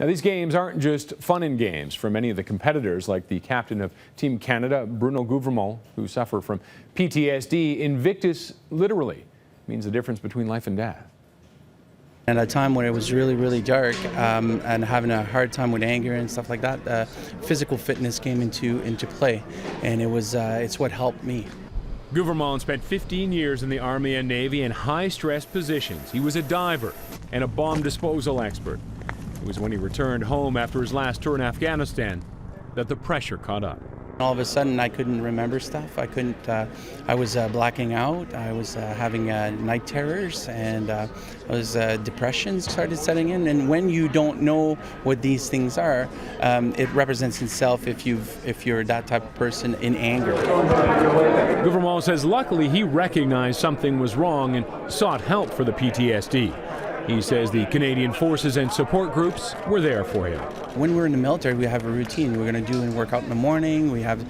Now, these games aren't just fun and games for many of the competitors, like the captain of Team Canada, Bruno Gouvernement, who suffer from PTSD. Invictus literally means the difference between life and death. At a time when it was really, really dark and having a hard time with anger and stuff like that, physical fitness came into play, and it's what helped me. Gouvernement spent 15 years in the Army and Navy in high-stress positions. He was a diver and a bomb disposal expert. It was when he returned home after his last tour in Afghanistan that the pressure caught up. All of a sudden, I couldn't remember stuff. I was blacking out. I was having night terrors, and depression started setting in. And when you don't know what these things are, it represents itself if you're that type of person in anger. Gouvernement says luckily he recognized something was wrong and sought help for the PTSD. He says the Canadian forces and support groups were there for him. When we're in the military, we have a routine. We're going to do and work out in the morning. We have,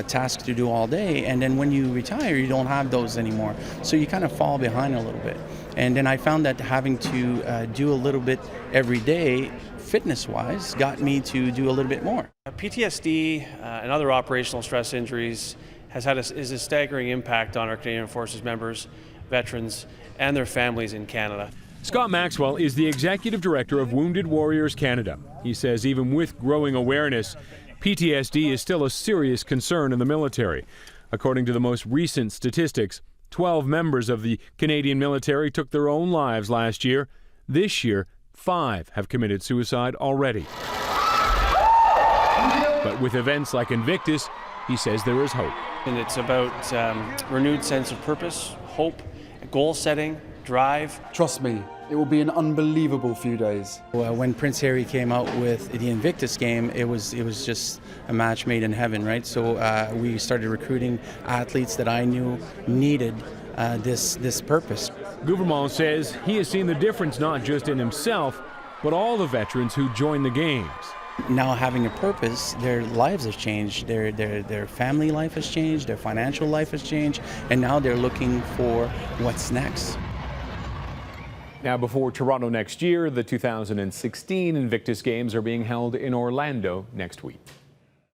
tasks to do all day. And then when you retire, you don't have those anymore. So you kind of fall behind a little bit. And then I found that having to do a little bit every day, fitness-wise, got me to do a little bit more. PTSD and other operational stress injuries is a staggering impact on our Canadian Forces members, veterans, and their families in Canada. Scott Maxwell is the executive director of Wounded Warriors Canada. He says even with growing awareness, PTSD is still a serious concern in the military. According to the most recent statistics, 12 members of the Canadian military took their own lives last year. This year, 5 have committed suicide already. But with events like Invictus, he says there is hope. And it's about renewed sense of purpose, hope, goal setting, drive. Trust me, it will be an unbelievable few days. When Prince Harry came out with the Invictus game, it was just a match made in heaven, right? So we started recruiting athletes that I knew needed this purpose. Gouvernement says he has seen the difference not just in himself, but all the veterans who join the games. Now having a purpose, their lives have changed, their family life has changed, their financial life has changed, and now they're looking for what's next. Now, before Toronto next year, the 2016 Invictus Games are being held in Orlando next week.